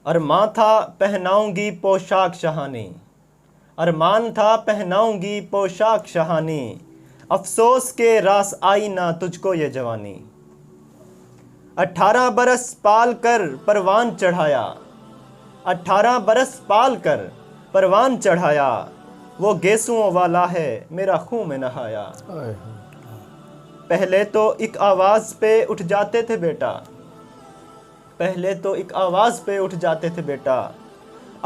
ارمان تھا پہناؤں گی پوشاک شہانی، ارمان تھا پہناؤں گی پوشاک شہانی، افسوس کے راس آئی نہ تجھ کو یہ جوانی۔ 18 برس پال کر پروان چڑھایا، 18 برس پال کر پروان چڑھایا، وہ گیسوؤں والا ہے میرا خون میں نہایا۔ پہلے تو ایک آواز پہ اٹھ جاتے تھے بیٹا، پہلے تو ایک آواز پہ اٹھ جاتے تھے بیٹا،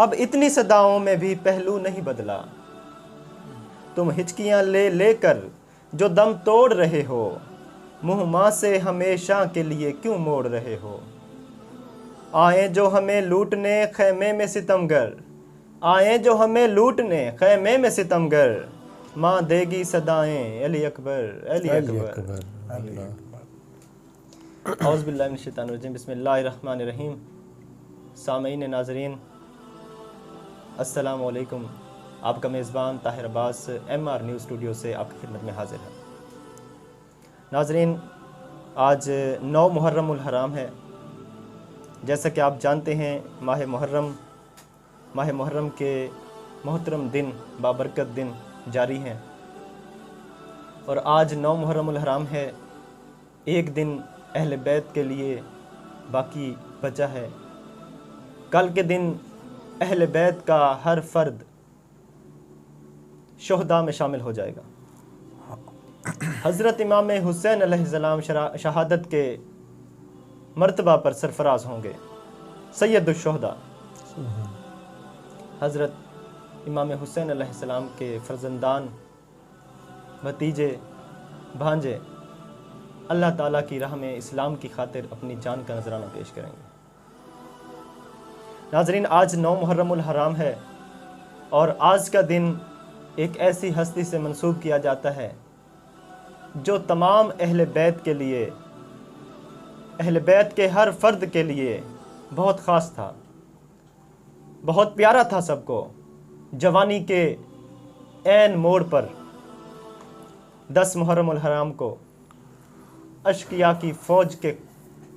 اب اتنی صداؤں میں بھی پہلو نہیں بدلا۔ تم ہچکیاں لے لے کر جو دم توڑ رہے ہو، منہ ماں سے ہمیشہ کے لیے کیوں موڑ رہے ہو۔ آئیں جو ہمیں لوٹنے خیمے میں ستمگر، آئیں جو ہمیں لوٹنے خیمے میں ستمگر، ماں دے گی صدائیں علی اکبر علی اکبر۔ اعوذ باللہ من الشیطان الرجیم، بسم اللہ الرحمن الرحیم۔ سامعین ناظرین السلام علیکم، آپ کا میزبان طاہر عباس MR نیوز اسٹوڈیو سے آپ کی خدمت میں حاضر ہے۔ ناظرین، آج 9 محرم الحرام ہے۔ جیسا کہ آپ جانتے ہیں ماہ محرم کے محترم دن، بابرکت دن جاری ہیں، اور آج 9 محرم الحرام ہے۔ ایک دن اہل بیت کے لیے باقی بچا ہے۔ کل کے دن اہل بیت کا ہر فرد شہداء میں شامل ہو جائے گا۔ حضرت امام حسین علیہ السلام شہادت کے مرتبہ پر سرفراز ہوں گے، سید الشہداء۔ حضرت امام حسین علیہ السلام کے فرزندان، بھتیجے، بھانجے اللہ تعالیٰ کی راہ میں اسلام کی خاطر اپنی جان کا نذرانہ پیش کریں گے۔ ناظرین، آج 9 محرم الحرام ہے، اور آج کا دن ایک ایسی ہستی سے منسوب کیا جاتا ہے جو تمام اہل بیت کے لیے، اہل بیت کے ہر فرد کے لیے بہت خاص تھا، بہت پیارا تھا سب کو۔ جوانی کے عین موڑ پر 10 محرم الحرام کو اشقیاء کی فوج کے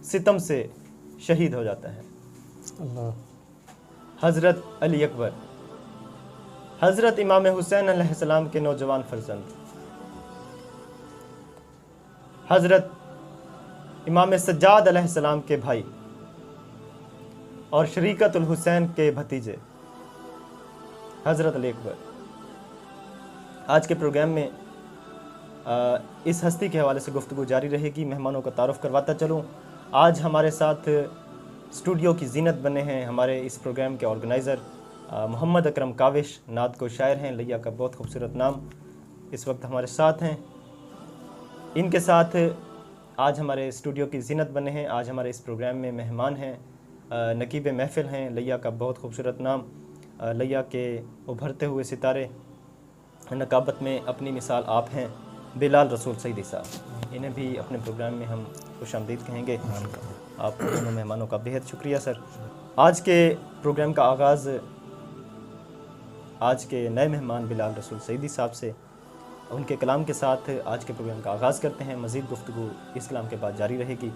ستم سے شہید ہو جاتا ہے۔ حضرت علی اکبر، حضرت امام حسین علیہ السلام کے نوجوان فرزند، حضرت امام سجاد علیہ السلام کے بھائی اور شریکت الحسین کے بھتیجے حضرت علی اکبر۔ آج کے پروگرام میں اس ہستی کے حوالے سے گفتگو جاری رہے گی۔ مہمانوں کا تعارف کرواتا چلوں۔ آج ہمارے ساتھ اسٹوڈیو کی زینت بنے ہیں ہمارے اس پروگرام کے آرگنائزر محمد اکرم کاوش، نعت کو شاعر ہیں، لیا کا بہت خوبصورت نام، اس وقت ہمارے ساتھ ہیں۔ ان کے ساتھ آج ہمارے اسٹوڈیو کی زینت بنے ہیں، آج ہمارے اس پروگرام میں مہمان ہیں، نقیب محفل ہیں، لیا کا بہت خوبصورت نام، لیا کے ابھرتے ہوئے ستارے، نقابت میں اپنی مثال آپ ہیں، بلال رسول سیدی صاحب۔ انہیں بھی اپنے پروگرام میں ہم خوش آمدید کہیں گے۔ آپ دونوں مہمانوں کا بہت شکریہ سر۔ آج کے پروگرام کا آغاز آج کے نئے مہمان بلال رسول سیدی صاحب سے، ان کے کلام کے ساتھ آج کے پروگرام کا آغاز کرتے ہیں۔ مزید گفتگو اس کلام کے بعد جاری رہے گی۔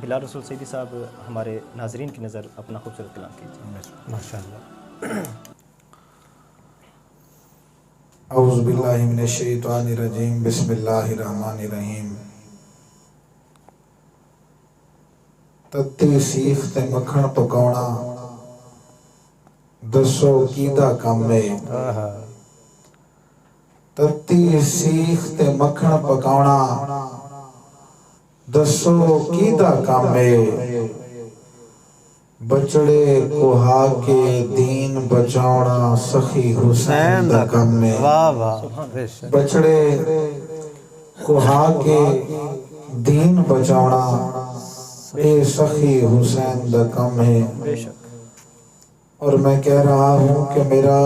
بلال رسول سیدی صاحب، ہمارے ناظرین کی نظر اپنا خوبصورت کلام کیجیے۔ ماشاءاللہ۔ اعوذ باللہ من الشیطان الرجیم، بسم اللہ الرحمن الرحیم۔ تتی سیخ تے مکھن پکاونا، دسو کیدا کم ہے۔ تتی سیخ تے مکھن پکاونا، دسو کیدا کم ہے۔ بچڑے کوہا کے دین بچاونا، سخی حسین دا کم ہے۔ بچڑے کوہا کے دین بچاونا، اے سخی حسین دا کم ہے۔ اور میں کہہ رہا ہوں کہ میرا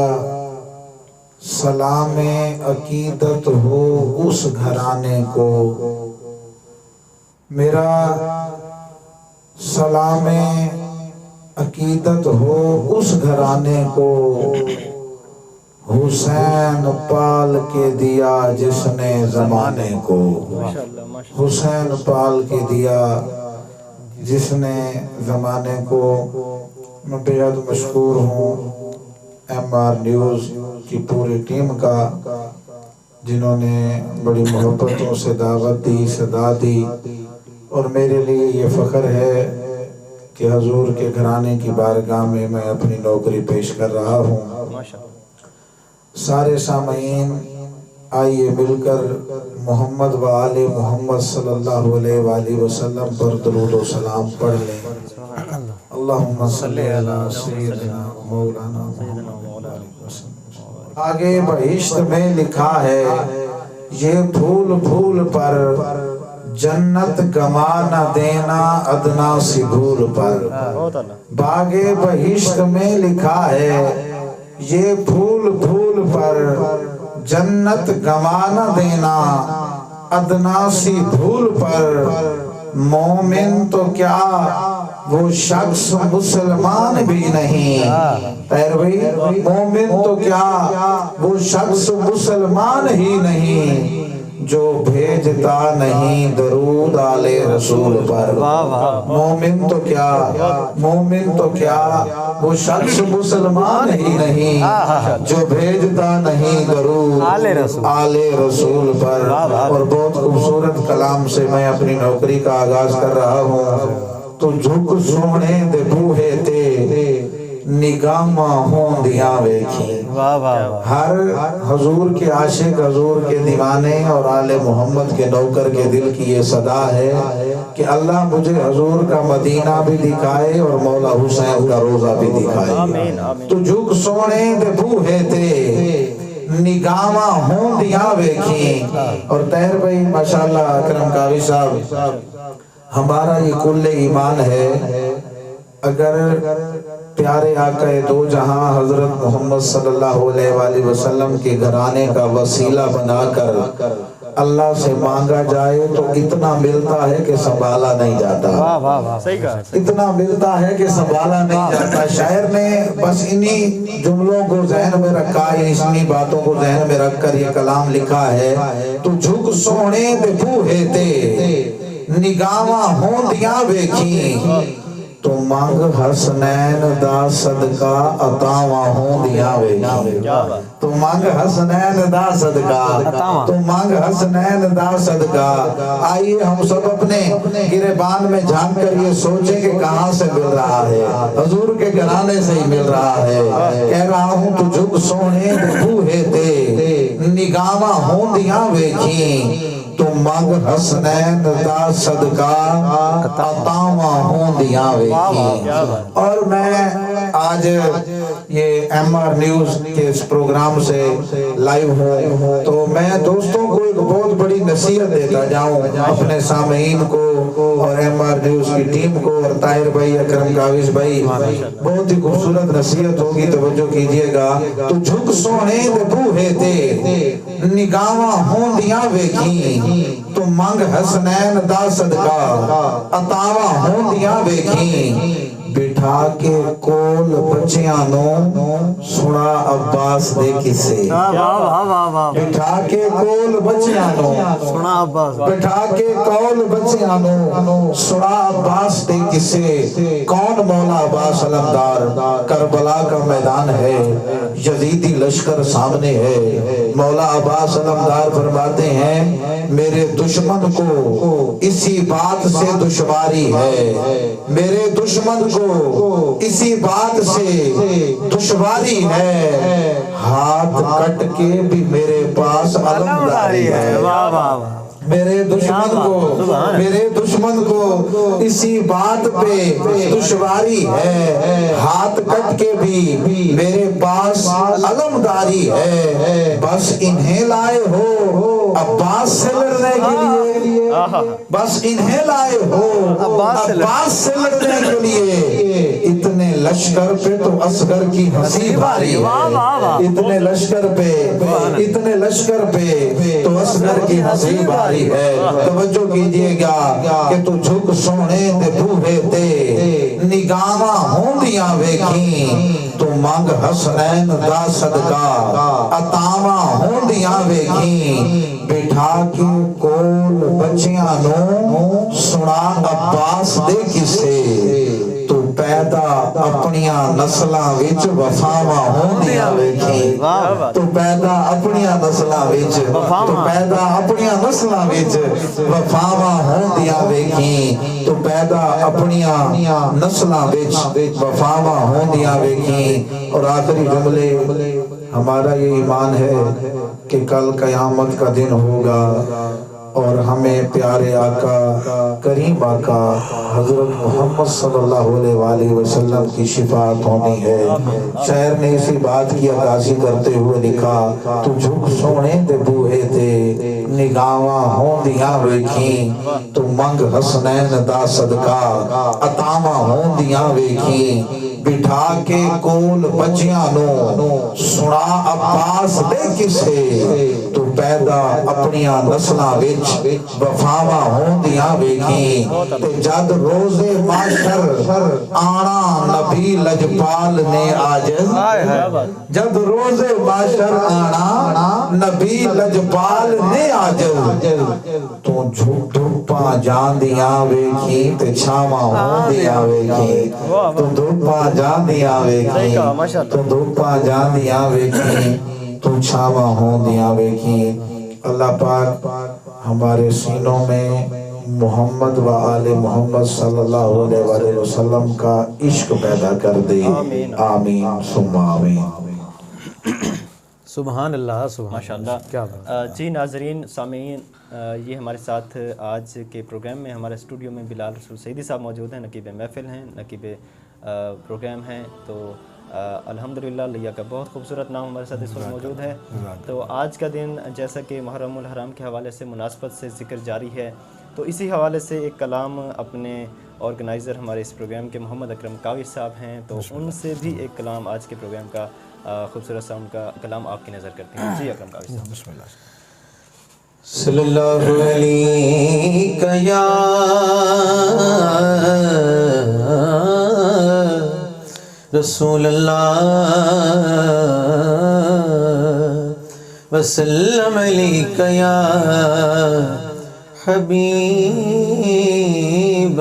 سلام عقیدت ہو اس گھرانے کو، میرا سلام عقیدت ہو اس گھرانے کو، حسین پال کے دیا جس نے زمانے کو، حسین پال کے دیا جس نے زمانے کو۔ میں بےحد مشکور ہوں MR نیوز کی پوری ٹیم کا، جنہوں نے بڑی محبتوں سے دعوت دی، صدا دی، اور میرے لیے یہ فخر ہے کہ حضور کے گھرانے کی بارگاہ میں میں اپنی نوکری پیش کر رہا ہوں۔ سارے سامعین آئیے مل کر محمد و آل محمد صلی اللہ علیہ وآلہ وسلم پر درود و سلام پڑھ لیں۔ اللہم صلی علی سیدنا مولانا محمد وسلم۔ آگے بہشت میں لکھا ہے یہ پھول پھول پر جنت گما نہ دینا ادنا سی بھول پر۔ باغ بہشت میں لکھا ہے یہ پھول پھول پر جنت گما نہ دینا ادنا سی بھول پر۔ مومن تو کیا وہ شخص مسلمان بھی نہیں، پیروی مومن تو کیا وہ شخص مسلمان ہی نہیں جو بھیجتا نہیں درود آل رسول پر۔ مومن تو کیا وہ شخص مسلمان ہی نہیں جو بھیجتا نہیں درود آل رسول پر۔ اور بہت خوبصورت کلام سے میں اپنی نوکری کا آغاز کر رہا ہوں۔ تو جھک سونے دے بوہے تے نگاہاں ہوندیاں ویکھی۔ ہر حضور کے عاشق، حضور کے دیوانے اور آل محمد کے نوکر کے دل کی یہ صدا ہے کہ اللہ مجھے حضور کا مدینہ بھی دکھائے اور مولا حسین کا روزہ بھی دکھائے۔ تو جھک سونے دے بوہے تے نگاہاں ہوندیاں ویکھی۔ اور طاہر بھائی ماشاءاللہ، اکرم قاوی صاحب، ہمارا یہ کل ایمان ہے اگر پیارے آقا دو جہاں حضرت محمد صلی اللہ علیہ وآلہ وسلم کے گھرانے کا وسیلہ بنا کر اللہ سے مانگا جائے تو اتنا ملتا ہے کہ سنبھالا نہیں جاتا، اتنا ملتا ہے کہ سنبھالا نہیں جاتا۔ شاعر نے بس انہی جملوں کو ذہن میں رکھا ہے، انہی باتوں کو ذہن میں رکھ کر یہ کلام لکھا ہے۔ تو جھک سونے دے بوہے تے نگاہاں ہوندیاں ویکھی، تو مانگ حسنین دا صدقہ عطاواں ہوندیاں ویکھی۔ تو مانگ حسنین دا صدقہ، تو مانگ حسنین دا صدقہ۔ آئیے ہم سب اپنے گریبان میں جھانک کر یہ سوچیں کہ کہاں سے مل رہا ہے، حضور کے گھرانے سے ہی مل رہا ہے۔ کہہ رہا ہوں تو جھک سونے دے بوہے تے نگاہاں ہوندیاں ویکھی، تو مانگ حسنین دا صدقہ عطاواں ہوندیاں ویکھی۔ اور میں آج یہ MR نیوز کے اس پروگرام سے لائیو ہوں، تو میں دوستوں کو ایک بہت بڑی نصیحت دیتا جاؤں، اپنے سامعین کو اور MR نیوز کی ٹیم کو، اور طاہر بھائی، اکرم قاویز بھائی، بہت ہی خوبصورت نصیحت ہوگی، توجہ کیجئے گا۔ تو جھک سونے دے بوہے تے نگاہاں ہوندیاں ویکھی، تو منگ حسنین دا صدقہ عطاواں ہوندیاں ویکھی۔ بٹھا کے کول بچیاں نو سنا عباس دے کسے، بٹھا کے کول بچیاں نو سنا عباس، بٹھا کے کول بچیاں نو سنا عباس دے کسے۔ کون مولا عباس علمدار؟ کربلا کا میدان ہے، یزیدی لشکر سامنے ہے۔ مولا عباس علمدار فرماتے ہیں میرے دشمن کو اسی بات سے دشواری ہے، میرے دشمن کو اسی بات سے دشواری ہے، ہاتھ کٹ کے بھی میرے پاس علمداری ہے۔ میرے دشمن کو اسی بات پہ دشواری ہے، ہاتھ کٹ کے بھی میرے پاس علمداری ہے۔ بس انہیں لائے ہو عباس سے لڑنے کے لیے، بس انہیں لائے ہو عباس سے لڑنے کے لیے۔ اتنے لشکر پہ تو اصغر کی ہنسی بھاری ہے، اتنے لشکر پہ تو اصغر کی ہنسی بھاری ہے۔ توجہ کیجئے گا کہ تو جھک سونے دے بوہے تے نگاہاں ہوندیاں ویکھی، تو منگ حسنین دا صدقہ عطاواں ہوندیاں ویکھی۔ بٹھا کے کول بچیاں نو سنا عباس دے کسے، تو پیدا اپنیاں نسلاں وچ وفاواں ہوندیاں ویکھی تو پیدا اپنیاں نسلاں وچ تو پیدا اپنیاں نسلاں وچ وفاواں ہوندیاں ویکھی تو پیدا اپنیاں نسلاں وچ وفاواں ہوندیاں ویکھی. اور آخری جملے ہمارا یہ ایمان ہے کہ کل قیامت کا دن ہوگا اور ہمیں پیارے آقا کریم آقا حضرت محمد صلی اللہ علیہ وآلہ وسلم کی شفاعت ہونی ہے. شاعر نے اسی بات کی عکاسی کرتے ہوئے لکھا تو جھک سونے دے بوہے تے نگاواں ہوندیاں ویکھی تو منگ حسنین دا صدقہ عطاواں ہوندیاں ویکھی بٹھا کے کول بچیاں نو سنا عباس دے کسے تو پیدا اپنیاں نسلاں وچ وفاواں ہوندیاں ویکھی تے جد روزے معاشر آنا نبی لجپال نے عاجز جد روزے معاشر آنا نبی لجپال نے عاجز تو جھوٹ دھوپاں جاندیاں ویکھی تے چھاواں ہوندیاں ویکھی تو دھوپاں جاندیاں ویکھی تو دھوپاں جاندیاں ویکھی تو چھاواں ہوندیاں ویکھی. اللہ پاک ہمارے سینوں میں محمد و آل محمد صلی اللہ علیہ وآلہ وسلم کا عشق پیدا کر دے. آمین ثم آمین. سبحان اللہ سبحان ماشاءاللہ. کیا بات. جی ناظرین سامعین، یہ ہمارے ساتھ آج کے پروگرام میں ہمارے اسٹوڈیو میں بلال رسول سعیدی صاحب موجود ہیں، نقیب محفل ہیں، نقیب پروگرام ہیں. تو الحمدللہ لیا کا بہت خوبصورت نام ہمارے ساتھ اس وقت موجود ہے. تو آج کا دن جیسا کہ محرم الحرام کے حوالے سے مناسبت سے ذکر جاری ہے، تو اسی حوالے سے ایک کلام اپنے آرگنائزر ہمارے اس پروگرام کے محمد اکرم کاوی صاحب ہیں، تو ان سے بھی ایک کلام آج کے پروگرام کا خوبصورت سا ان کا کلام آپ کی نظر کرتے ہیں. جی اکرم کاوی صاحب. بسم اللہ. صلی اللہ علیہ یا رسول اللہ وسلم علیک یا حبیب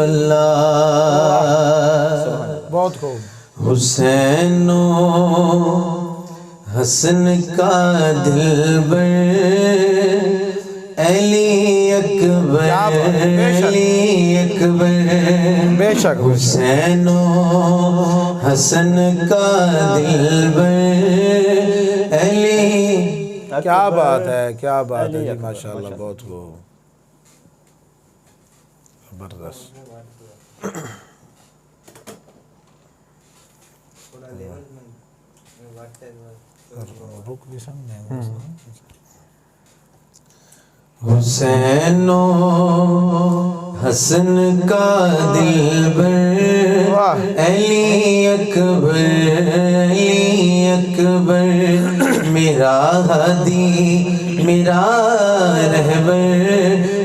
اللہ. بہت خوب. حسین و حسن کا دلبر علی اکبر علی اکبر بے شک حسین و حسن کا دلبر علی. کیا بات ہے کیا بات ہے. ماشاءاللہ بہت خوب زبردست. حسین و حسن کا دلبر علی اکبر علی اکبر میرا ہادی میرا رہبر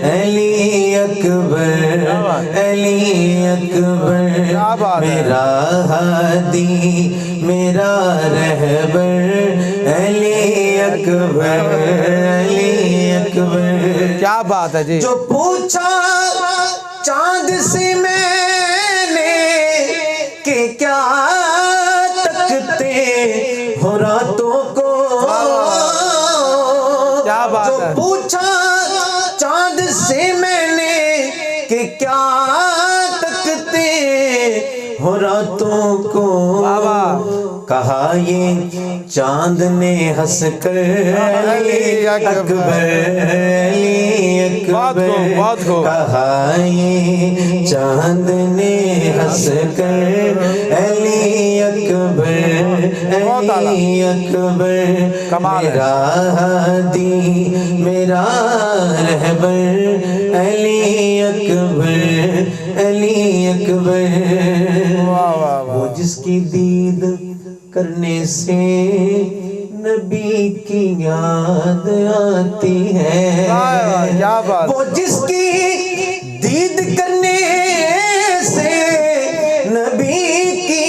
علی اکبر علی اکبر میرا ہادی میرا رہبر علی اکبر علی اکبر. کیا بات ہے جی. جو پوچھا چاند سے میں نے کہ کیا تکتے ہو راتوں کو. کیا بات ہے. جو پوچھا چاند سے میں نے کہ کیا تکتے ہو راتوں کو. کہا یہ چاند نے ہنس کر علی اکبر علی اکبر. کہا یہ چاند نے ہنس کر علی اکبر علی اکبر میرا ہادی میرا رہبر علی اکبر علی اکبر. وہ جس کی دید کرنے سے نبی کی یاد آتی ہے. وہ جس کی دید کرنے سے نبی کی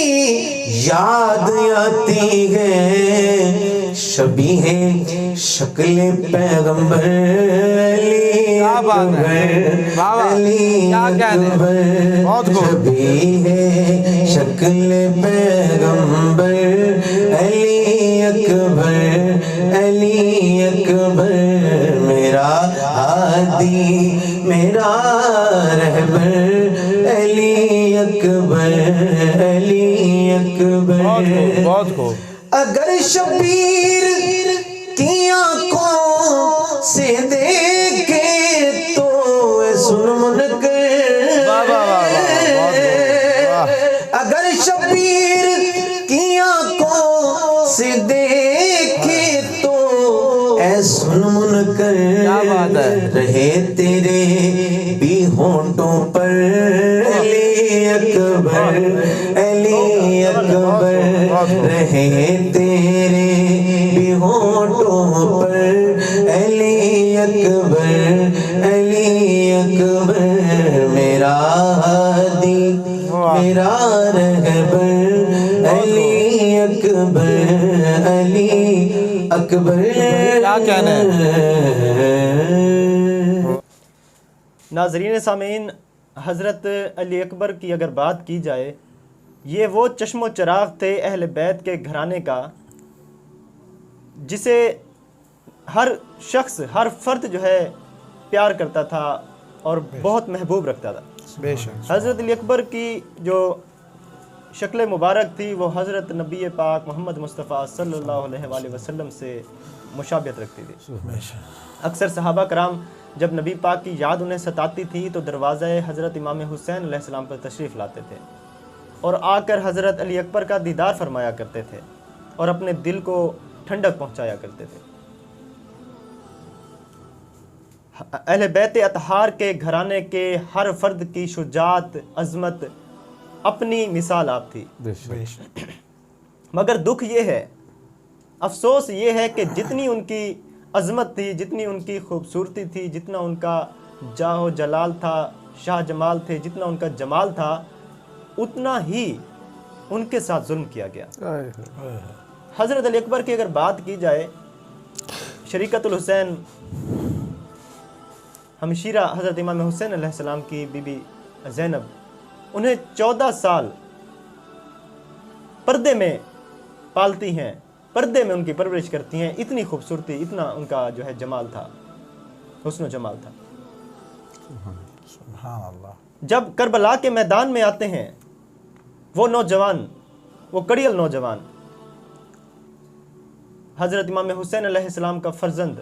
یاد آتی ہے. شبیہ شکل پیغمبر علی اکبر علی اکبر. شبیہ شکل شکل پیغمبر علی اکبر علی اکبر میرا ہادی میرا رہبر علی اکبر علی اکبر بہت خوب اگر شبیر کی آنکھوں سے دیکھے تو سن منکر اگر شبیر کی آنکھوں سے دیکھے تو اے سن منکر رہے تیرے بھی ہونٹوں پر علی اکبر علی اکبر رہے تیرے بھی ہونٹوں پر علی اکبر علی اکبر میرا ہادی میرا رہبر علی اکبر علی اکبر کیا کہنا ہے ناظرین سامعین، حضرت علی اکبر کی اگر بات کی جائے، یہ وہ چشم و چراغ تھے اہل بیت کے گھرانے کا جسے ہر شخص ہر فرد جو ہے پیار کرتا تھا اور بہت محبوب رکھتا تھا۔ بے شک حضرت علی اکبر کی جو شکل مبارک تھی وہ حضرت نبی پاک محمد مصطفیٰ صلی اللہ علیہ وآلہ وسلم سے مشابہت رکھتی تھی۔ اکثر صحابہ کرام جب نبی پاک کی یاد انہیں ستاتی تھی تو دروازہ حضرت امام حسین علیہ السلام پر تشریف لاتے تھے اور آ کر حضرت علی اکبر کا دیدار فرمایا کرتے تھے اور اپنے دل کو ٹھنڈک پہنچایا کرتے تھے۔ اہل بیت اطہار کے گھرانے کے ہر فرد کی شجاعت، عظمت اپنی مثال آپ تھی، مگر دکھ یہ ہے، افسوس یہ ہے کہ جتنی ان کی عظمت تھی، جتنی ان کی خوبصورتی تھی، جتنا ان کا جاہ و جلال تھا، شاہ جمال تھے، جتنا ان کا جمال تھا، اتنا ہی ان کے ساتھ ظلم کیا گیا۔ حضرت علی اکبر کی اگر بات کی جائے، شریکت الحسین ہمشیرہ حضرت امام حسین علیہ السلام کی بی بی زینب انہیں 14 سال پردے میں پالتی ہیں، پردے میں ان کی پرورش کرتی ہیں، اتنی خوبصورتی، اتنا ان کا جو ہے جمال تھا، حسن و جمال تھا۔ سبحان اللہ۔ جب کربلا کے میدان میں آتے ہیں وہ نوجوان، وہ کڑیل نوجوان، حضرت امام حسین علیہ السلام کا فرزند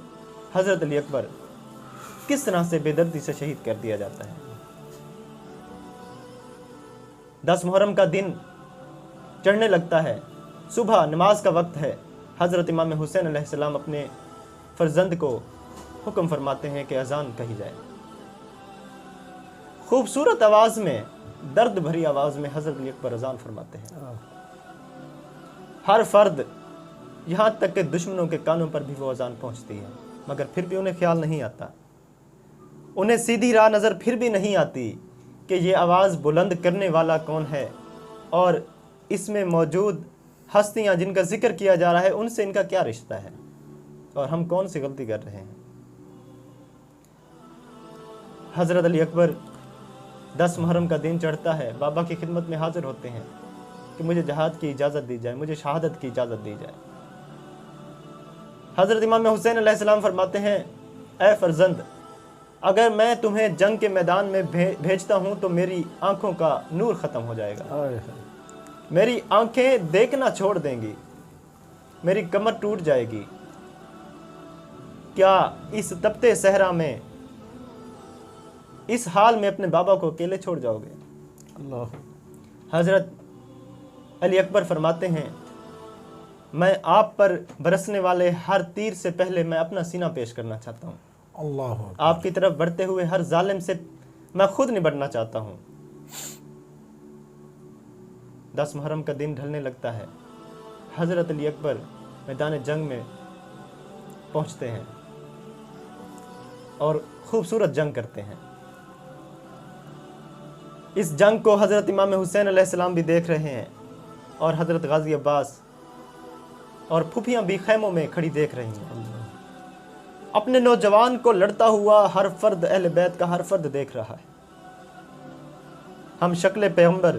حضرت علی اکبر کس طرح سے بے دردی سے شہید کر دیا جاتا ہے۔ 10 محرم کا دن چڑھنے لگتا ہے، صبح نماز کا وقت ہے، حضرت امام حسین علیہ السلام اپنے فرزند کو حکم فرماتے ہیں کہ اذان کہی جائے۔ خوبصورت آواز میں، درد بھری آواز میں حضرت علی اکبر اذان فرماتے ہیں۔ ہر فرد، یہاں تک کہ دشمنوں کے کانوں پر بھی وہ اذان پہنچتی ہے، مگر پھر بھی انہیں خیال نہیں آتا، انہیں سیدھی راہ نظر پھر بھی نہیں آتی کہ یہ آواز بلند کرنے والا کون ہے اور اس میں موجود ہستیاں جن کا ذکر کیا جا رہا ہے ان سے ان کا کیا رشتہ ہے اور ہم کون سی غلطی کر رہے ہیں۔ حضرت علی اکبر 10 محرم کا دن چڑھتا ہے، بابا کی خدمت میں حاضر ہوتے ہیں کہ مجھے جہاد کی اجازت دی جائے، مجھے شہادت کی اجازت دی جائے۔ حضرت امام حسین علیہ السلام فرماتے ہیں، اے فرزند، اگر میں تمہیں جنگ کے میدان میں بھیجتا ہوں تو میری آنکھوں کا نور ختم ہو جائے گا، میری آنکھیں دیکھنا چھوڑ دیں گی، میری کمر ٹوٹ جائے گی، کیا اس تپتے صحرا میں اس حال میں اپنے بابا کو اکیلے چھوڑ جاؤ گے؟ اللہ۔ حضرت علی اکبر فرماتے ہیں، میں آپ پر برسنے والے ہر تیر سے پہلے میں اپنا سینہ پیش کرنا چاہتا ہوں، اللہ آپ کی طرف بڑھتے ہوئے ہر ظالم سے میں خود نبٹنا چاہتا ہوں۔ 10 محرم کا دن ڈھلنے لگتا ہے، حضرت علی اکبر میدان جنگ میں پہنچتے ہیں اور خوبصورت جنگ کرتے ہیں۔ اس جنگ کو حضرت امام حسین علیہ السلام بھی دیکھ رہے ہیں اور حضرت غازی عباس اور پھوپھیاں بھی خیموں میں کھڑی دیکھ رہی ہیں۔ اپنے نوجوان کو لڑتا ہوا ہر فرد، اہل بیت کا ہر فرد دیکھ رہا ہے۔ ہم شکل پیغمبر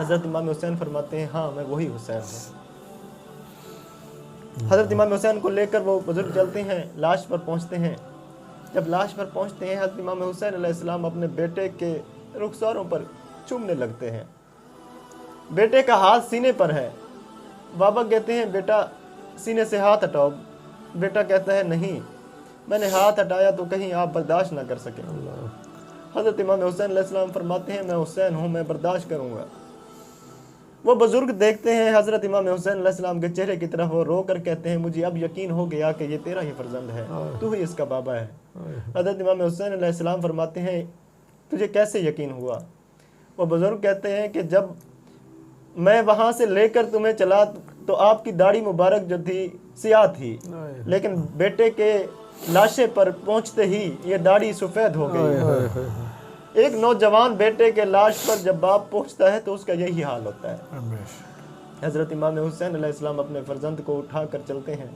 حضرت امام حسین فرماتے ہیں ہاں میں وہی حسین ہوں. حضرت امام حسین کو لے کر وہ بزرگ چلتے ہیں, لاش پر پہنچتے ہیں. جب لاش پر پہنچتے ہیں حضرت امام حسین علیہ السلام اپنے بیٹے کے رخساروں پر چومنے لگتے ہیں. بیٹے کا ہاتھ سینے پر ہے. بابا کہتے ہیں بیٹا سینے سے ہاتھ ہٹاؤ. بیٹا کہتا ہے نہیں, میں نے ہاتھ ہٹایا تو کہیں آپ برداشت نہ کر سکیں. حضرت امام حسین علیہ السلام فرماتے ہیں میں حسین ہوں, میں برداشت کروں گا. وہ بزرگ دیکھتے ہیں حضرت امام حسین علیہ السلام کے چہرے کی طرف, وہ رو کر کہتے ہیں مجھے اب یقین ہو گیا کہ یہ تیرا ہی فرزند ہے, تو ہی اس کا بابا ہے. حضرت امام حسین علیہ السلام فرماتے ہیں تجھے کیسے یقین ہوا؟ وہ بزرگ کہتے ہیں کہ جب میں وہاں سے لے کر تمہیں چلا تو آپ کی داڑھی مبارک جو تھی سیاہ تھی, لیکن بیٹے کے لاشے پر پہنچتے ہی یہ داڑھی سفید ہو گئی. ایک نوجوان بیٹے کے لاش پر جب باپ پہنچتا ہے تو اس کا یہی حال ہوتا ہے. حضرت امام حسین علیہ السلام اپنے فرزند کو اٹھا کر چلتے ہیں.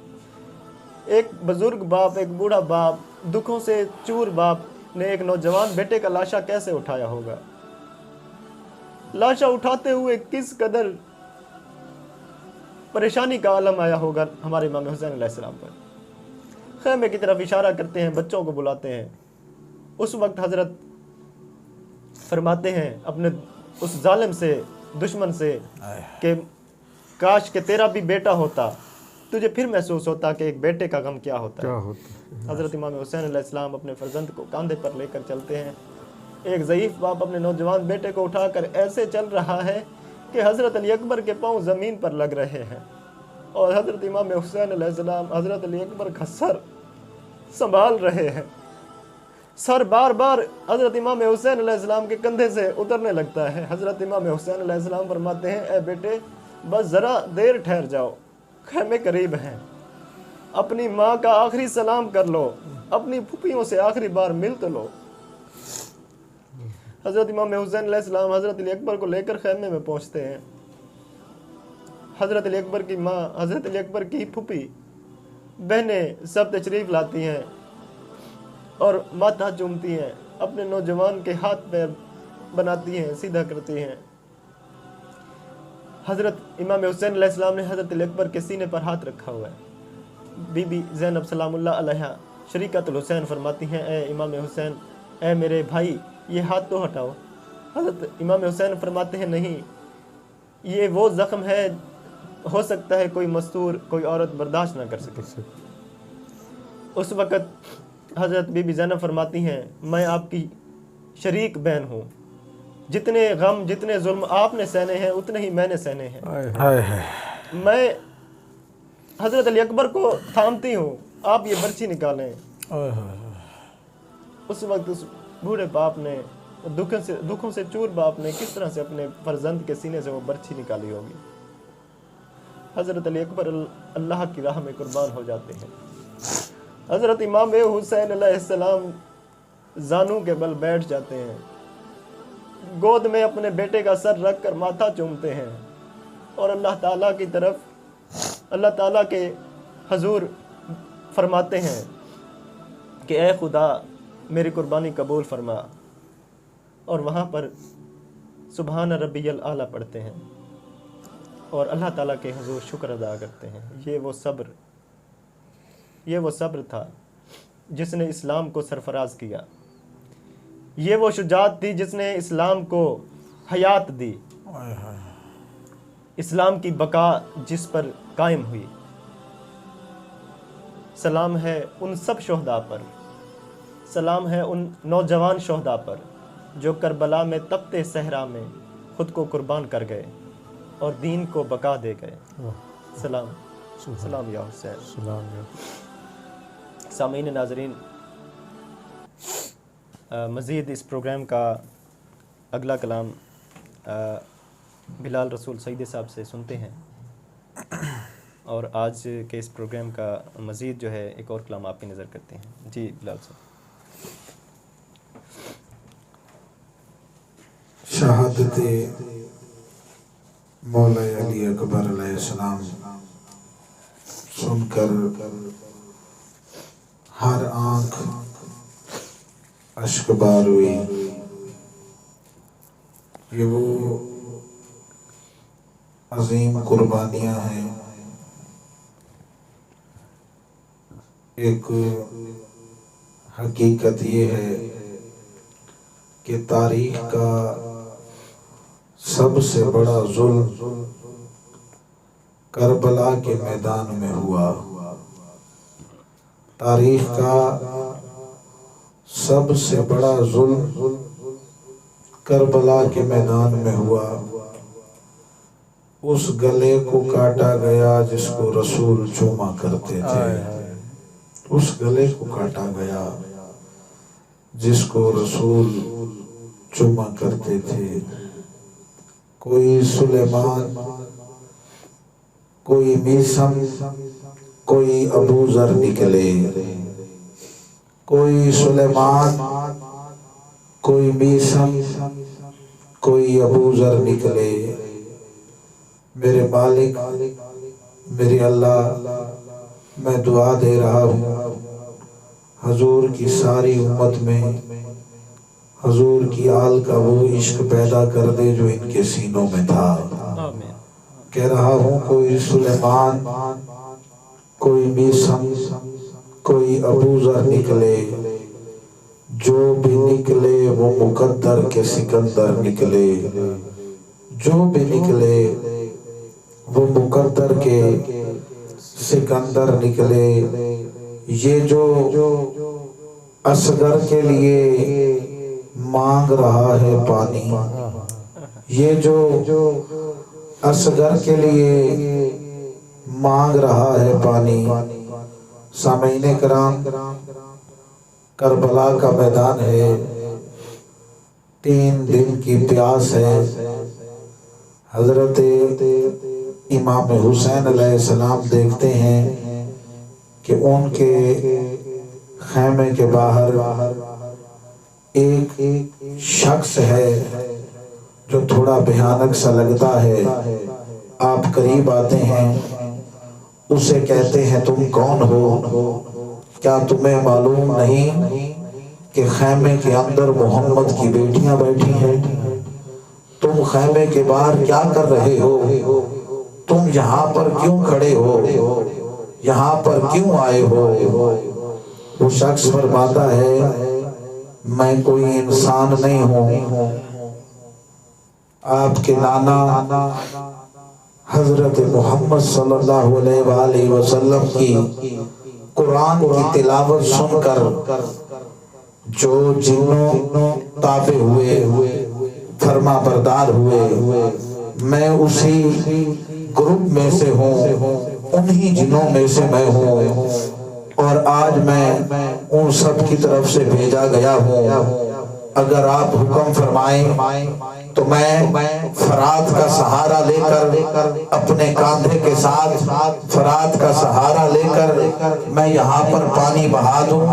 ایک بزرگ باپ, ایک بوڑھا باپ, دکھوں سے چور باپ نے ایک نوجوان بیٹے کا لاشا کیسے اٹھایا ہوگا؟ لاشا اٹھاتے ہوئے کس قدر پریشانی کا عالم آیا ہوگا ہمارے امام حسین علیہ السلام پر. خیمے کی طرف اشارہ کرتے ہیں, بچوں کو بلاتے ہیں. اس وقت حضرت فرماتے ہیں اپنے اس ظالم سے, دشمن سے کہ کاش کہ تیرا بھی بیٹا ہوتا, تجھے پھر محسوس ہوتا کہ ایک بیٹے کا غم کیا ہوتا ہے. حضرت امام حسین علیہ السلام اپنے فرزند کو کاندھے پر لے کر چلتے ہیں. ایک ضعیف باپ اپنے نوجوان بیٹے کو اٹھا کر ایسے چل رہا ہے کہ حضرت علی اکبر کے پاؤں زمین پر لگ رہے ہیں, اور حضرت امام حسین علیہ السلام حضرت علی اکبر کا سر سنبھال رہے ہیں. سر بار بار حضرت امام حسین علیہ السلام کے کندھے سے اترنے لگتا ہے. حضرت امام حسین علیہ السلام فرماتے ہیں اے بیٹے بس ذرا دیر ٹھہر جاؤ, خیمے قریب ہیں, اپنی ماں کا آخری سلام کر لو, اپنی پھوپھیوں سے آخری بار مل تو لو. حضرت امام حسین علیہ السلام حضرت علی اکبر کو لے کر خیمے میں پہنچتے ہیں. حضرت علی اکبر کی ماں, حضرت علی اکبر کی پھوپھی بہنیں سب تشریف لاتی ہیں اور ماتھا چومتی ہیں, اپنے نوجوان کے ہاتھ پیر بناتی ہیں, سیدھا کرتی ہیں. حضرت امام حسین علیہ السلام نے حضرت علی اکبر کے سینے پر ہاتھ رکھا ہوا ہے. بی بی زینب سلام اللہ علیہا شریکت الحسین فرماتی ہیں اے امام حسین, اے میرے بھائی یہ ہاتھ تو ہٹاؤ. حضرت امام حسین فرماتے ہیں نہیں, یہ وہ زخم ہے ہو سکتا ہے کوئی مستور, کوئی عورت برداشت نہ کر سکے. اس وقت حضرت بی بی زینب فرماتی ہیں میں آپ کی شریک بہن ہوں, جتنے غم جتنے ظلم آپ نے سہنے ہیں اتنے ہی میں نے سہنے ہیں. میں حضرت علی اکبر کو تھامتی ہوں, آپ یہ برچھی نکالیں. اس وقت اس بوڑھے باپ نے, دکھوں سے چور باپ نے کس طرح سے اپنے فرزند کے سینے سے وہ برچھی نکالی ہوگی. حضرت علی اکبر اللہ کی راہ میں قربان ہو جاتے ہیں. حضرت امام حسین علیہ السلام زانوں کے بل بیٹھ جاتے ہیں, گود میں اپنے بیٹے کا سر رکھ کر ماتھا چومتے ہیں اور اللہ تعالیٰ کی طرف, اللہ تعالیٰ کے حضور فرماتے ہیں کہ اے خدا میری قربانی قبول فرما, اور وہاں پر سبحان ربی الاعلیٰ پڑھتے ہیں اور اللہ تعالیٰ کے حضور شکر ادا کرتے ہیں. یہ وہ صبر تھا جس نے اسلام کو سرفراز کیا. یہ وہ شجاعت تھی جس نے اسلام کو حیات دی, اسلام کی بقا جس پر قائم ہوئی. سلام ہے ان سب شہداء پر, سلام ہے ان نوجوان شہداء پر جو کربلا میں تپتے صحرا میں خود کو قربان کر گئے اور دین کو بقا دے گئے. سلام سلام یا حسین. سامعین ناظرین, مزید اس پروگرام کا اگلا کلام بلال رسول سعیدی صاحب سے سنتے ہیں, اور آج کے اس پروگرام کا مزید جو ہے ایک اور کلام آپ کی نظر کرتے ہیں. جی بلال صاحب. شہادت مولا علی اکبر علیہ السلام سن کر ہر آنکھ اشک بار ہوئی. یہ وہ عظیم قربانیاں ہیں. ایک حقیقت یہ ہے کہ تاریخ کا سب سے بڑا ظلم کربلا کے میدان میں ہوا. تاریخ کا سب سے بڑا ظلم کربلا کے میدان میں ہوا. اس گلے کو کاٹا گیا جس کو رسول چوما کرتے تھے. اس گلے کو کاٹا گیا جس کو رسول چوما کرتے تھے. کوئی سلیمان، کوئی میسم، کوئی ابو ذر نکلے. کوئی سلیمان، کوئی میسم، کوئی ابو ذر نکلے. میرے مالک، میرے اللہ، میں دعا دے رہا ہوں حضور کی ساری امت میں حضور کی آل کا وہ عشق پیدا کر دے جو ان کے سینوں میں تھا. کہہ رہا ہوں کوئی سلیمان، کوئی میسم، کوئی ابو ذر نکلے. جو بھی نکلے وہ مقدر کے سکندر نکلے. جو بھی نکلے وہ مقدر کے سکندر نکلے. یہ جو اصغر کے لیے مانگ رہا ہے پانی، یہ جو اصغر کے لیے مانگ رہا ہے پانی. سامعین کرام، کربلا کا میدان ہے. 3 دن کی پیاس ہے. حضرت امام حسین علیہ السلام دیکھتے ہیں کہ ان کے خیمے کے باہر ایک شخص ہے جو تھوڑا بھیانک سا لگتا ہے. آپ قریب آتے ہیں، اسے کہتے ہیں تم کون ہو؟ کیا تمہیں معلوم نہیں کہ خیمے کے اندر محمد کی بیٹیاں بیٹھی ہیں؟ تم خیمے کے باہر کیا کر رہے ہو؟ تم یہاں پر کیوں کھڑے ہو؟ یہاں پر کیوں آئے ہو؟ وہ شخص فرماتا ہے میں کوئی انسان نہیں ہوں. آپ کے نانا حضرت محمد صلی اللہ علیہ وآلہ وسلم کی قرآن کی تلاوت سن کر جو جنوں تابع ہوئے، فرما بردار ہوئے، میں اسی گروپ میں سے ہوں، انہی جنوں میں سے میں ہوں. اور آج میں ان سب کی طرف سے بھیجا گیا ہوں. اگر آپ حکم فرمائیں تو میں فرات کا سہارا لے کر، اپنے کاندھے کے ساتھ فرات کا سہارا لے کر میں یہاں پر پانی بہا دوں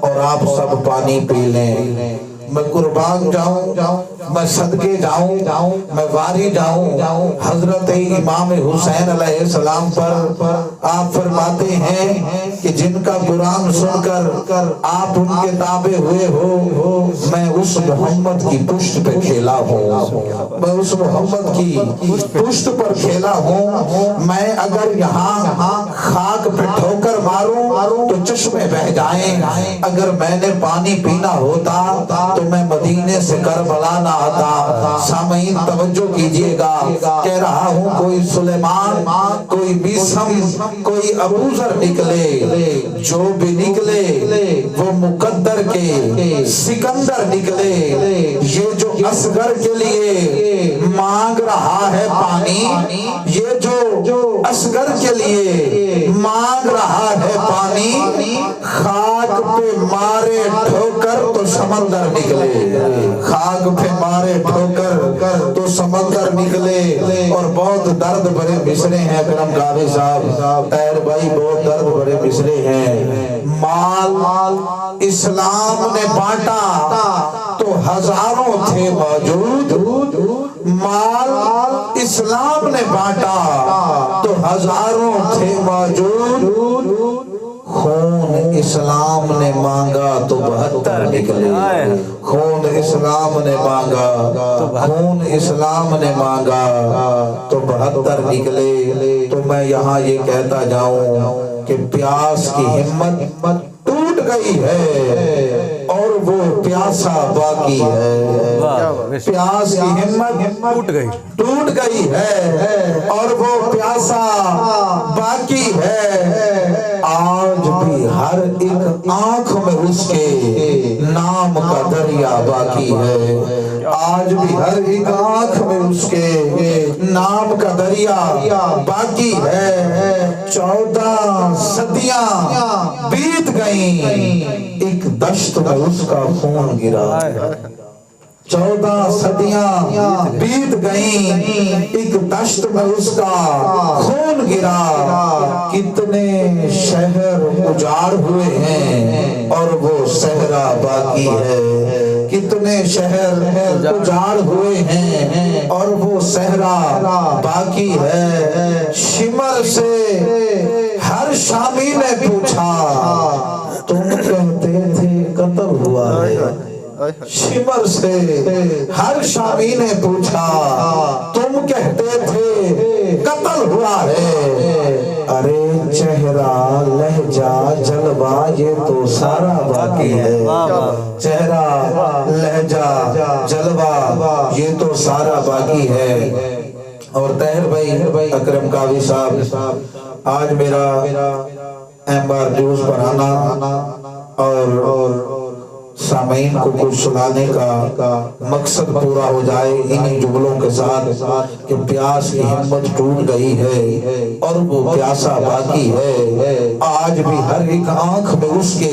اور آپ سب پانی پی لیں. میں قربان جاؤں، میں صدقے جاؤں، میں واری جاؤں حضرت امام حسین علیہ السلام پر. آپ فرماتے ہیں کہ جن کا قرآن سن کر آپ ان کے تابع ہوئے ہو، میں اس محمد کی پشت پہ کھیلا ہوں، میں اس محمد کی پشت پر کھیلا ہوں. میں اگر یہاں خاک پہ ٹھوکر ماروں تو چشمے بہہ جائیں. اگر میں نے پانی پینا ہوتا تو میں مدینے سے کربلا نہ آتا. سامعین توجہ کیجئے گا، کہہ رہا ہوں کوئی سلیمان، کوئی میسم، کوئی ابو ذر نکلے. جو بھی نکلے وہ مقدر کے سکندر نکلے. یہ جو اصغر کے لیے مانگ رہا ہے پانی، یہ جو اصغر کے لیے مانگ رہا ہے پانی، خاک پہ مارے ٹھوکر تو سمندر نکلے. خاک پہ مارے ٹھوکر تو سمندر نکلے. اور بہت درد بھرے مصرے ہیں اکرم قاضی صاحب، طاہر بھائی، بہت درد بھرے مصرے ہیں. مال اسلام نے بانٹا تو ہزاروں تھے موجود. مال اسلام نے بانٹا تو ہزاروں تھے موجود. خون اسلام نے مانگا تو 72 نکلے، خون اسلام نے مانگا، خون اسلام نے مانگا تو 72 نکلے۔ تو میں یہاں یہ کہتا جاؤں کہ پیاس کی ہمت ٹوٹ گئی ہے اور وہ پیاسا باقی ہے، پیاس کی ہمت ٹوٹ گئی ہے اور وہ پیاسا باقی ہے۔ آج بھی ہر ایک آنکھ میں اس کے نام کا دریا باقی ہے، آج بھی ہر ایک آنکھ میں اس کے نام کا دریا باقی ہے۔ 14 صدیاں بیت گئیں، ایک دشت میں اس کا خون گرا، 14 صدیاں بیت گئیں، ایک دشت میں اس کا خون گرا۔ کتنے شہر اجاڑ ہوئے ہیں اور وہ صحرا باقی ہے، کتنے شہر اجاڑ ہوئے ہیں اور وہ صحرا باقی ہے۔ شمر سے ہر شامی نے پوچھا، تم کہتے تھے قتل ہوا ہے۔ شمر سے ہر شامی نے پوچھا، تم کہتے تھے قتل ہوا ہے۔ ارے چہرہ لہجہ جلوہ یہ تو سارا باقی ہے، چہرہ لہجہ جلوہ یہ تو سارا باقی ہے۔ اور طاہر بھائی، اکرم قاضی صاحب، آج میرا ایمبار جوس پر آنا اور سامعین کو کچھ سنانے کا مقصد پورا ہو جائے انہی جملوں کے ساتھ کہ پیاس کی ہمت ٹوٹ گئی ہے اور وہ پیاسا باقی ہے۔ آج بھی ہر ایک آنکھ میں اس کے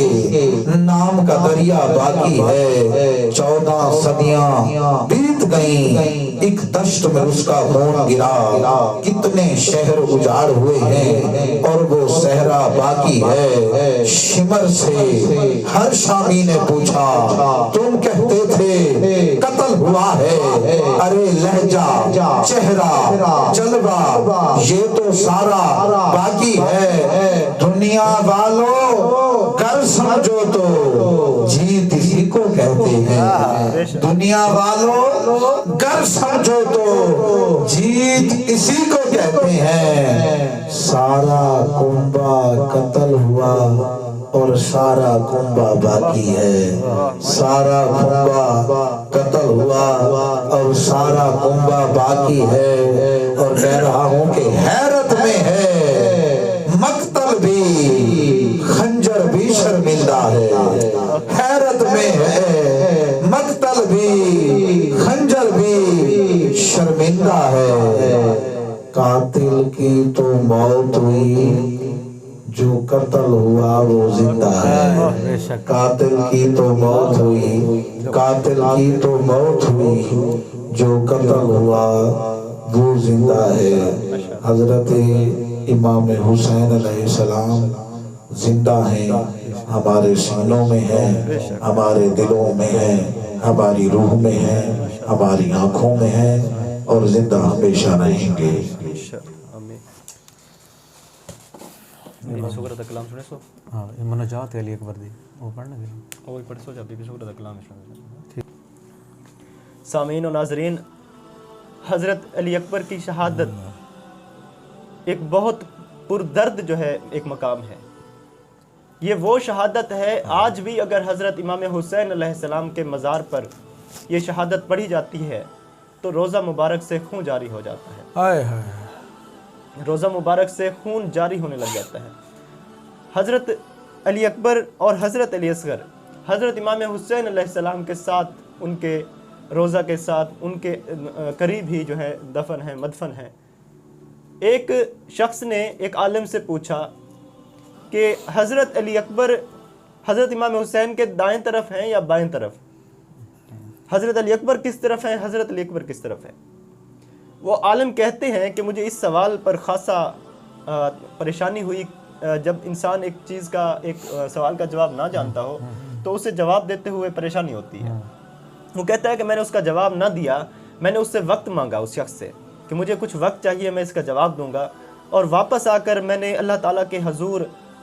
نام کا دریا باقی ہے۔ 14 صدیاں بیت گئیں، ایک دشت میں اس کا خون گرا، کتنے شہر اجاڑ ہوئے ہیں اور وہ صحرا باقی ہے۔ شمر سے ہر شامی نے پوچھا، تم کہتے تھے قتل ہوا ہے۔ ارے لہجہ چہرہ جلوہ یہ تو سارا باقی ہے۔ دنیا والو گر سمجھو تو جیت اسی کو کہتے ہیں، دنیا والو گر سمجھو تو جیت اسی کو کہتے ہیں۔ سارا کنبہ قتل ہوا اور سارا کنبہ باقی ہے، سارا کنبہ قتل ہوا اور سارا کنبہ باقی ہے۔ اور کہہ رہا ہوں کہ حیرت میں ہے مقتل بھی، خنجر بھی شرمندہ ہے، حیرت میں ہے مقتل بھی، خنجر بھی شرمندہ ہے۔ قاتل کی تو موت ہوئی، جو قتل ہوا وہ زندہ ہے، قاتل کی تو موت ہوئی، قاتل کی تو موت ہوئی، جو قتل ہوا وہ زندہ ہے۔ حضرت امام حسین علیہ السلام زندہ ہیں، ہمارے سینوں میں ہیں، ہمارے دلوں میں ہیں، ہماری روح میں ہیں، ہماری آنکھوں میں ہیں اور زندہ ہمیشہ رہیں گے۔ کلام سنے سو ہاں مناجات علی اکبر دی وہ پڑھنا گیا وہی پڑھ سو جب بھی سورۃ کلام سامعین و ناظرین، حضرت علی اکبر کی شہادت ایک بہت پردرد جو ہے ایک مقام ہے۔ یہ وہ شہادت ہے، آج بھی اگر حضرت امام حسین علیہ السلام کے مزار پر یہ شہادت پڑھی جاتی ہے تو روزہ مبارک سے خون جاری ہو جاتا ہے، ہائے ہائے، روزہ مبارک سے خون جاری ہونے لگ جاتا ہے۔ حضرت علی اکبر اور حضرت علی اصغر حضرت امام حسین علیہ السلام کے ساتھ، ان کے روزہ کے ساتھ، ان کے قریب ہی جو ہے دفن ہے، مدفن ہے۔ ایک شخص نے ایک عالم سے پوچھا کہ حضرت علی اکبر حضرت امام حسین کے دائیں طرف ہیں یا بائیں طرف؟ حضرت علی اکبر کس طرف ہیں، حضرت علی اکبر کس طرف ہیں؟ وہ عالم کہتے ہیں کہ مجھے اس سوال پر خاصا پریشانی ہوئی۔ جب انسان ایک چیز کا، ایک سوال کا جواب نہ جانتا ہو تو اسے جواب دیتے ہوئے پریشانی ہوتی ہے۔ وہ کہتا ہے کہ میں نے اس کا جواب نہ دیا، میں نے اس سے وقت مانگا، اس شخص سے کہ مجھے کچھ وقت چاہیے، میں اس کا جواب دوں گا، اور واپس آ کر میں نے اللہ تعالیٰ کے حضور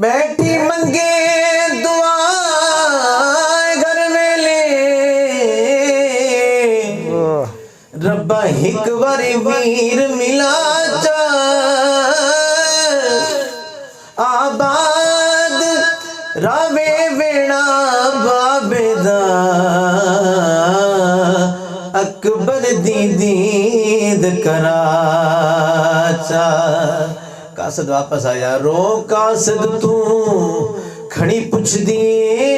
بیٹھی منگے دعا گھر میں لے ربا ہک واری ویر ملا جا آباد راوے ویڑا بابے دا اکبر دی دید کرا چا قاصد واپس آیا رو قاصد تو کھڑی پوچھ دیے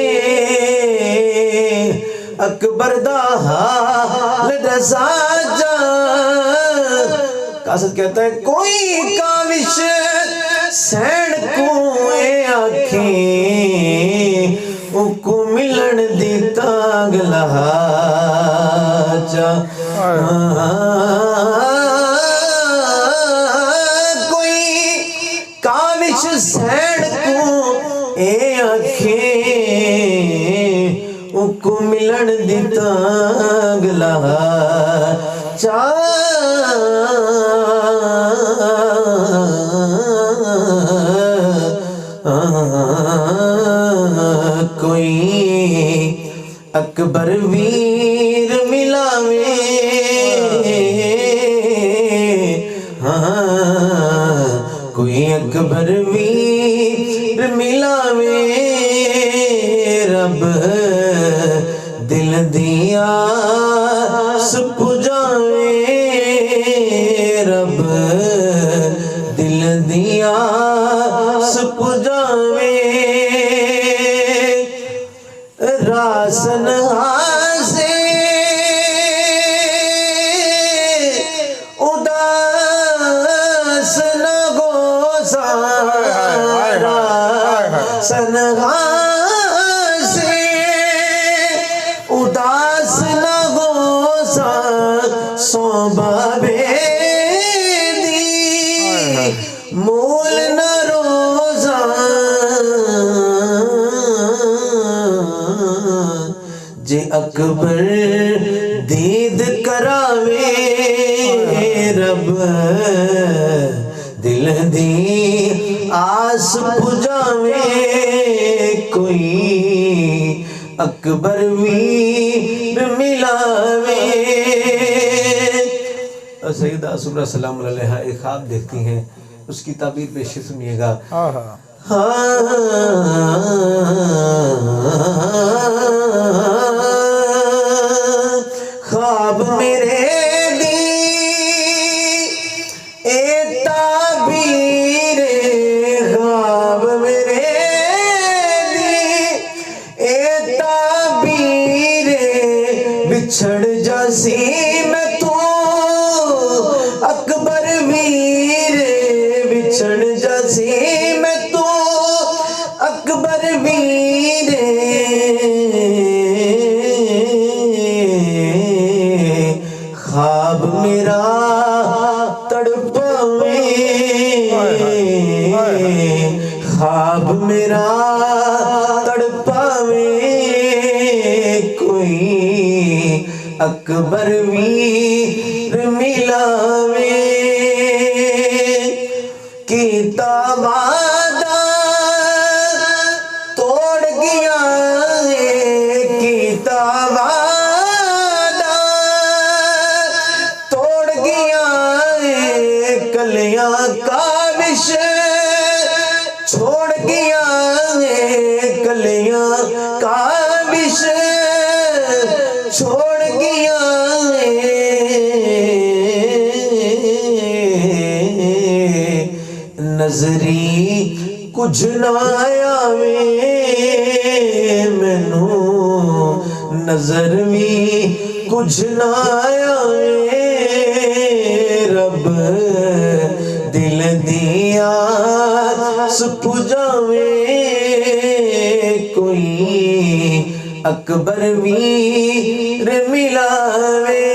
اکبر دا حال دسا جا قاصد کہتا ہے کوئی کاوش سین کو اے آنکھیں او کو ملن دی تانگ لہا جا سین کو اے آنکھیں او کو ملن دی تانگ لہا چا کوئی اکبر ویر ملاوے کوئی اکبر ویر ملاوے رب دل دیا سپ جاوے رب دل دیا سپ جاوے راسن ہاسے اداس نگو سارا سنہا سے اداس نگو سارا صوبہ دی مول نہ روزہ جے اکبر دید کراوے رب دل دی آس پجاوے کوئی اکبر ویر ملاوے۔ سیدہ سغرا سلام علیہ ایک خواب دیکھتی ہیں، اس کی تعبیر پیش سنیے گا۔ خواب میرے دی اے تعبیر، خواب میرے دی اے تعبیر، بچھڑ جاسی میں تو اکبر ویر، بچھڑ جاسی میں تو اکبر ویر، خواب میرا تڑپاوے، خواب میرا تڑپاوے کوئی اکبر ویر ملاوے۔ کتاب آدھا توڑ گیا ہے، کتاب آدھا توڑ گیا ہے، کلیاں کاوش چھوڑ گیا ہے، کلیاں کاوش چھوڑ گیا ہے، نظری کچھ نہ آوے مینوں، نظر بھی کچھ نہ آوے رب دل دیا سپ جاوے کوئی اکبر ویر ملاوے۔